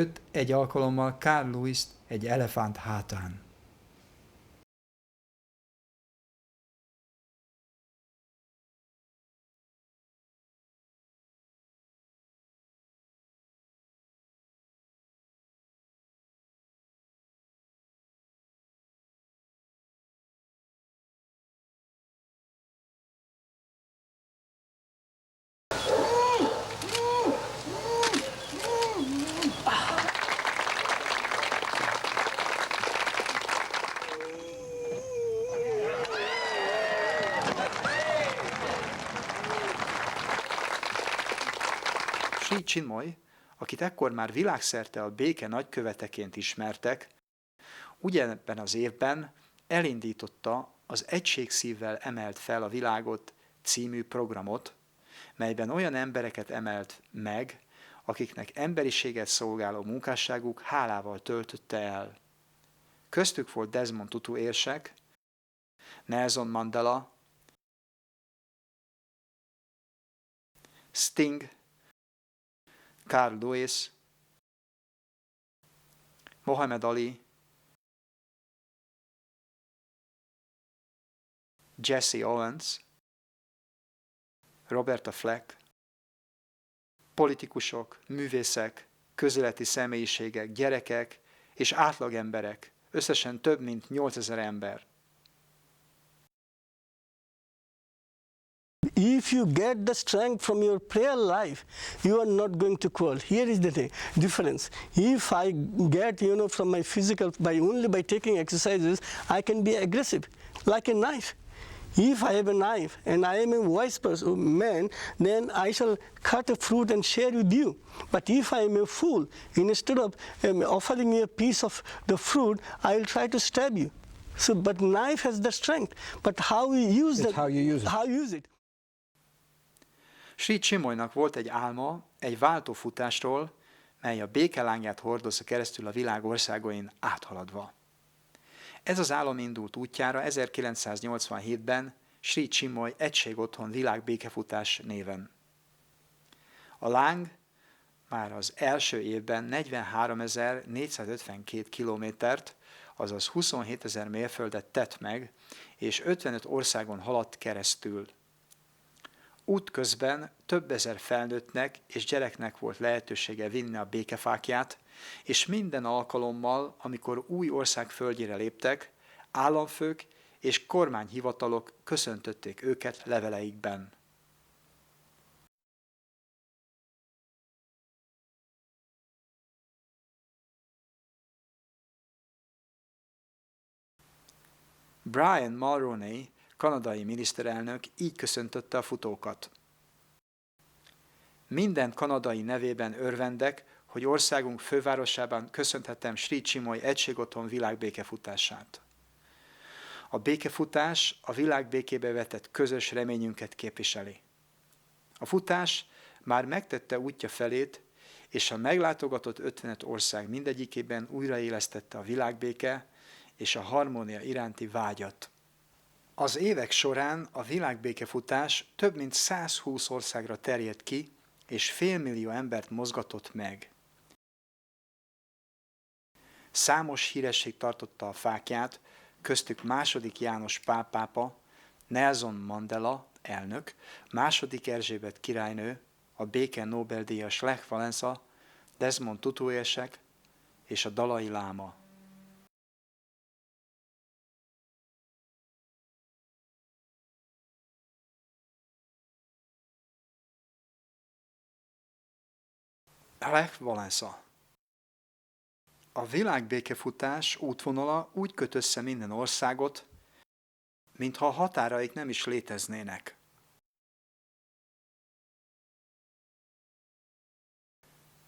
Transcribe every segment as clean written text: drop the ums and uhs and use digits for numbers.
Őt egy alkalommal Carl Lewis egy elefánt hátán. Sri Chinmoy, akit ekkor már világszerte a béke nagyköveteként ismertek, ugyanebben az évben elindította az Egység szívvel emelt fel a világot című programot, melyben olyan embereket emelt meg, akiknek emberiséget szolgáló munkásságuk hálával töltötte el. Köztük volt Desmond Tutu érsek, Nelson Mandela, Sting, Carl Lewis, Mohamed Ali, Jesse Owens, Roberta Fleck, politikusok, művészek, közéleti személyiségek, gyerekek és átlagemberek, összesen több mint 8000 ember. If you get the strength from your prayer life, you are not going to quarrel. Here is the difference. If I get, from my physical, only by taking exercises, I can be aggressive, like a knife. If I have a knife and I am a wise man, then I shall cut a fruit and share with you. But if I am a fool, instead of offering you a piece of the fruit, I will try to stab you. So, but knife has the strength. But how we use it? How you use it. How you use it. Sri Chinmoynak volt egy álma egy váltófutásról, mely a békelángját hordozza keresztül a világ országain áthaladva. Ez az álom indult útjára 1987-ben Sri Chinmoy Egységotthon világbékefutás néven. A láng már az első évben 43.452 kilométert, azaz 27.000 mérföldet tett meg, és 55 országon haladt keresztül. Útközben több ezer felnőttnek és gyereknek volt lehetősége vinni a békefákját, és minden alkalommal, amikor új ország földjére léptek, államfők és kormányhivatalok köszöntötték őket leveleikben. Brian Mulroney, kanadai miniszterelnök így köszöntötte a futókat. Minden kanadai nevében örvendek, hogy országunk fővárosában köszönhetem Sri Chinmoy Egységotthon világbékefutását. A békefutás a világbékébe vetett közös reményünket képviseli. A futás már megtette útja felét, és a meglátogatott 55 ország mindegyikében újraélesztette a világbéke és a harmónia iránti vágyat. Az évek során a világbékefutás több mint 120 országra terjedt ki, és félmillió embert mozgatott meg. Számos híresség tartotta a fákját, köztük II. János Pál pápa, Nelson Mandela elnök, II. Erzsébet királynő, a béke Nobel-díjas Lech Walesa, Desmond Tutu érsek és a Dalai Láma. Lech Walesa. A világbékefutás útvonala úgy köt össze minden országot, mintha a határaik nem is léteznének.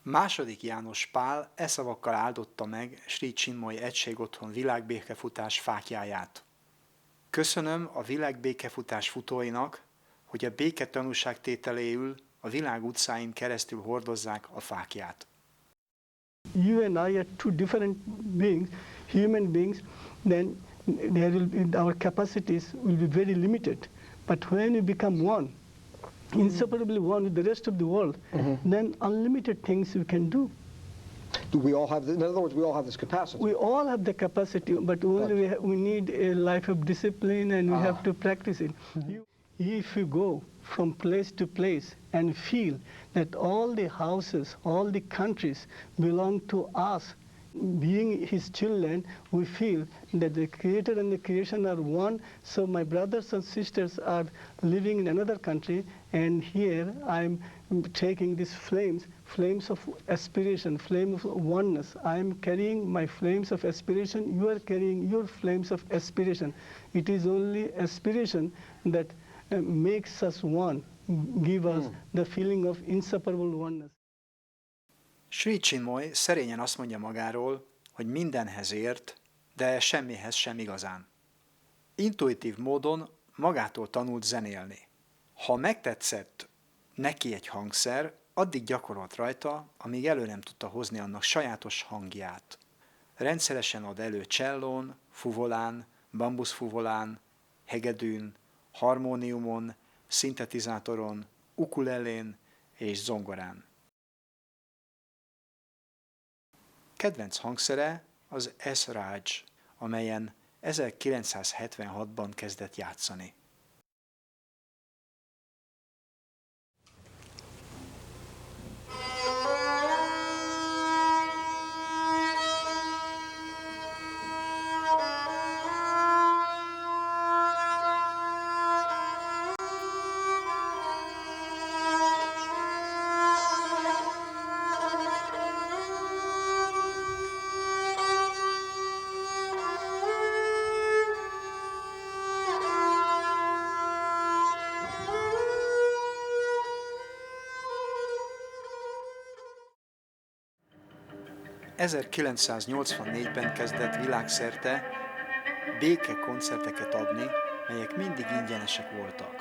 II. János Pál e szavakkal áldotta meg Sri Chinmoy Egységotthon világbékefutás fáklyáját. Köszönöm a világbékefutás futóinak, hogy a béke tanúságtételéül a világ utcáin keresztül hordozzák a fáklyát. You and I are two different beings, human beings, then our capacities will be very limited. But when we become one, inseparably one with the rest of the world, then unlimited things we can do. Do we all have, in other words, we all have this capacity. We all have the capacity, but only we need a life of discipline, and we have to practice it. If you go from place to place and feel that all the houses, all the countries belong to us, being his children, we feel that the Creator and the creation are one. So my brothers and sisters are living in another country, and here I'm taking these flames of aspiration, flame of oneness. I'm carrying my flames of aspiration, you are carrying your flames of aspiration. It is only aspiration that makes us one, give us the feeling of inseparable oneness. Sri Chinmoy szerényen azt mondja magáról, hogy mindenhez ért, de semmihez sem igazán. Intuitív módon magától tanult zenélni. Ha megtetszett neki egy hangszer, addig gyakorolt rajta, amíg elő nem tudta hozni annak sajátos hangját. Rendszeresen ad elő csellón, fuvolán, bambuszfuvolán, hegedűn, harmóniumon, szintetizátoron, ukulelén és zongorán. Kedvenc hangszere az S-Raj, amelyen 1976-ban kezdett játszani. ...1984-ben kezdett világszerte békekoncerteket adni, melyek mindig ingyenesek voltak.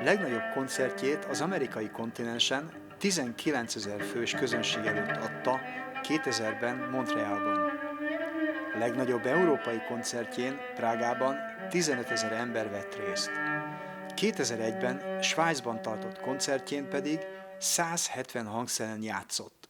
Legnagyobb koncertjét az amerikai kontinensen 19 000 fős közönség előtt adta 2000-ben Montrealban. Legnagyobb európai koncertjén Prágában 15 000 ember vett részt. 2001-ben Svájcban tartott koncertjén pedig 170 hangszeren játszott.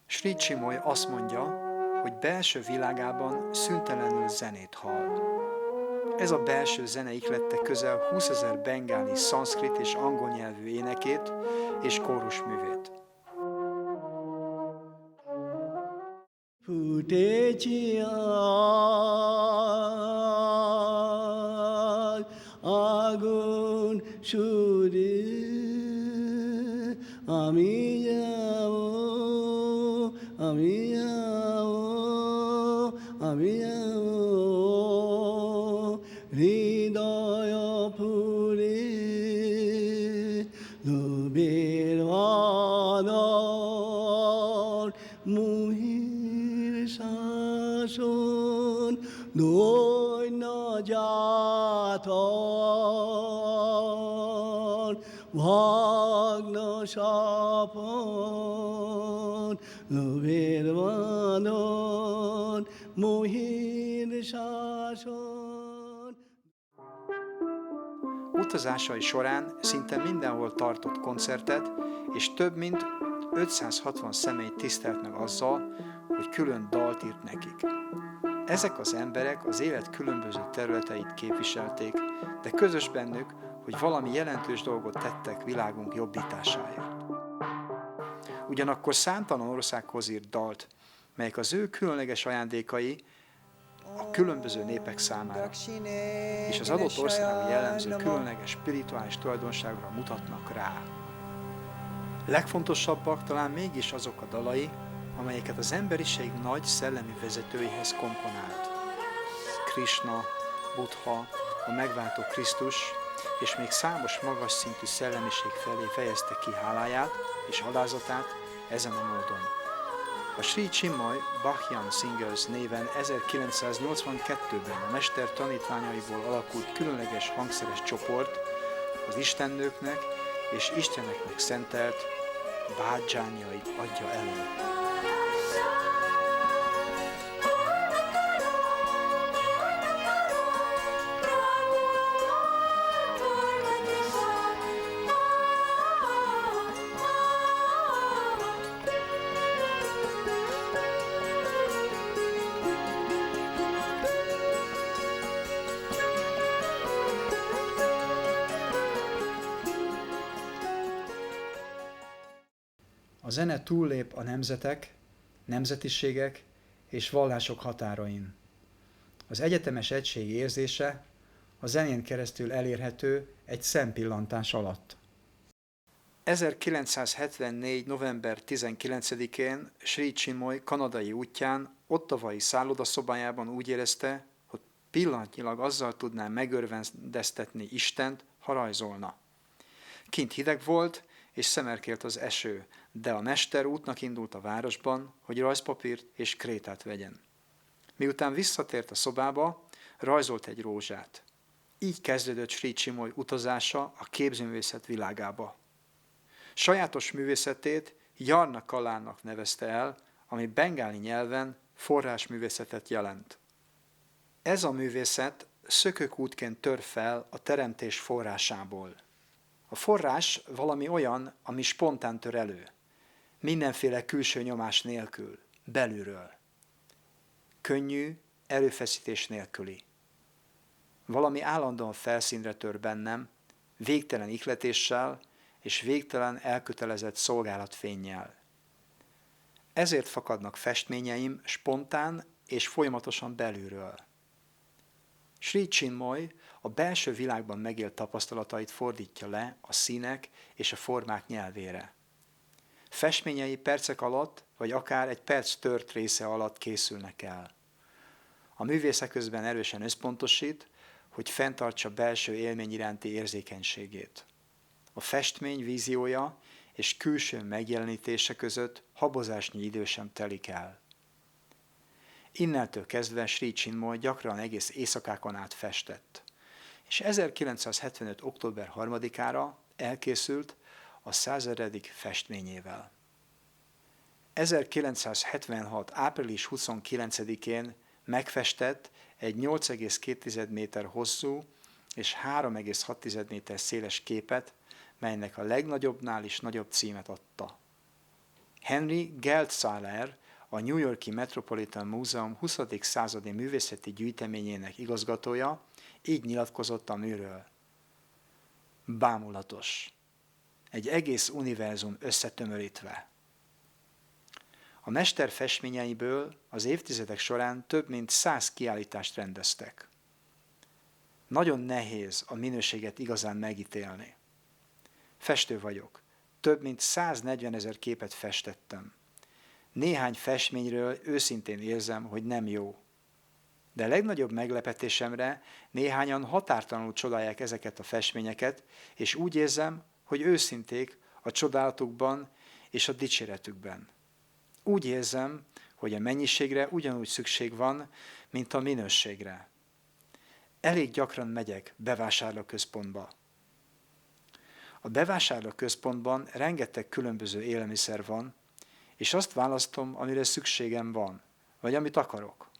Sri Chinmoy azt mondja, hogy belső világában szüntelenül zenét hall. Ez a belső zene ihlette közel 20 000 bengáli, szanszkrit és angol nyelvű énekét és kórusművét. আগুন সুরে আমি যাবো, আমি যাবো, আমি যাবো, হৃদয় ফুলে লোভের বাঁধন, মুহির শাসন, দৈন্য জাতন, ভগ্ন স্বপন, লোভের বাঁধন মোহের শাসন. Utazásai során szinte mindenhol tartott koncertet, és több mint 560 személy tisztelt meg azzal, hogy külön dalt írt nekik. Ezek az emberek az élet különböző területeit képviselték, de közös bennük, hogy valami jelentős dolgot tettek világunk jobbításáért. Ugyanakkor számtalan országhoz írt dalt, melyek az ő különleges ajándékai a különböző népek számára, és az adott országra jellemző különleges spirituális tulajdonságra mutatnak rá. Legfontosabbak talán mégis azok a dalai, amelyeket az emberiség nagy szellemi vezetőihez komponált. Krishna, Buddha, a megváltó Krisztus, és még számos magas szintű szellemiség felé fejezte ki háláját és alázatát ezen a módon. A Sri Chinmoy Bhajan Singers néven 1982-ben a mester tanítványaiból alakult különleges hangszeres csoport az istennőknek és isteneknek szentelt bhajánjait adja elő. A zene túllép a nemzetek, nemzetiségek és vallások határain. Az egyetemes egység érzése a zenén keresztül elérhető egy szempillantás alatt. 1974. november 19-én Sri Chinmoy kanadai útján ottawai szállodaszobájában úgy érezte, hogy pillanatnyilag azzal tudná megörvendeztetni Istent, ha rajzolna. Kint hideg volt, és szemerkélt az eső, de a mester útnak indult a városban, hogy rajzpapírt és krétát vegyen. Miután visszatért a szobába, rajzolt egy rózsát. Így kezdődött Sri Chinmoy utazása a képzőművészet világába. Sajátos művészetét Jarna Kalának nevezte el, ami bengáli nyelven forrásművészetet jelent. Ez a művészet szökőkútként tör fel a teremtés forrásából. A forrás valami olyan, ami spontán tör elő, mindenféle külső nyomás nélkül, belülről. Könnyű, erőfeszítés nélküli. Valami állandóan felszínre tör bennem, végtelen ihletéssel és végtelen elkötelezett szolgálatfénnyel. Ezért fakadnak festményeim spontán és folyamatosan belülről. Sri Chinmoy a belső világban megélt tapasztalatait fordítja le a színek és a formák nyelvére. Festményei percek alatt, vagy akár egy perc tört része alatt készülnek el. A művész közben erősen összpontosít, hogy fenntartsa belső élmény iránti érzékenységét. A festmény víziója és külső megjelenítése között habozásnyi idő sem telik el. Innentől kezdve Sri Chinmoy gyakran egész éjszakákon át festett, és 1975. október 3-ára elkészült a 100. festményével. 1976. április 29-én megfestett egy 8,2 méter hosszú és 3,6 méter széles képet, melynek a legnagyobbnál is nagyobb címet adta. Henry Geldzahler, a New York-i Metropolitan Museum 20. századi művészeti gyűjteményének igazgatója így nyilatkozott a műről. Bámulatos. Egy egész univerzum összetömörítve. A mester festményeiből az évtizedek során több mint 100 kiállítást rendeztek. Nagyon nehéz a minőséget igazán megítélni. Festő vagyok. Több mint 140 000 képet festettem. Néhány festményről őszintén érzem, hogy nem jó. De legnagyobb meglepetésemre néhányan határtalanul csodálják ezeket a festményeket, és úgy érzem, hogy őszinték a csodálatukban és a dicséretükben. Úgy érzem, hogy a mennyiségre ugyanúgy szükség van, mint a minőségre. Elég gyakran megyek bevásárlóközpontba. A bevásárlóközpontban rengeteg különböző élelmiszer van, és azt választom, amire szükségem van, vagy amit akarok.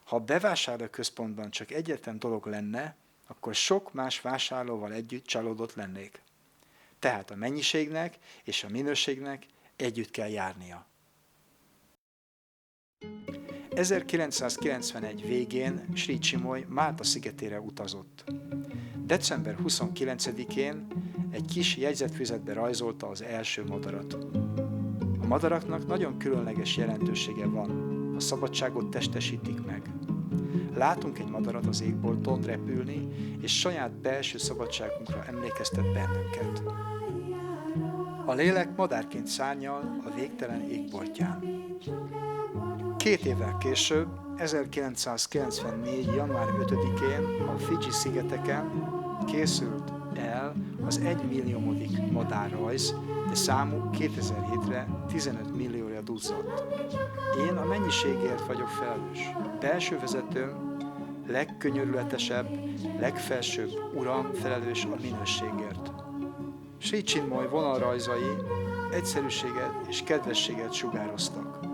Ha a bevásárlóközpontban csak egyetlen dolog lenne, akkor sok más vásárlóval együtt csalódott lennék. Tehát a mennyiségnek és a minőségnek együtt kell járnia. 1991 végén Sri Csinmoy Málta szigetére utazott. December 29-én egy kis jegyzetfüzetbe rajzolta az első madarat. A madaraknak nagyon különleges jelentősége van, a szabadságot testesítik meg. Látunk egy madarat az égbolton repülni, és saját belső szabadságunkra emlékeztet bennünket. A lélek madárként szárnyal a végtelen égboltján. 2 évvel később, 1994. január 5-én a Fidzsi-szigeteken készült el az 1 milliómodik madárrajz, de számuk 2007-re 15 millióra duzzadt. Én a mennyiségért vagyok felelős. Belső vezetőm, legkönyörületesebb, legfelsőbb uram felelős a minőségért. Sri Csinmoy vonalrajzai egyszerűséget és kedvességet sugároztak.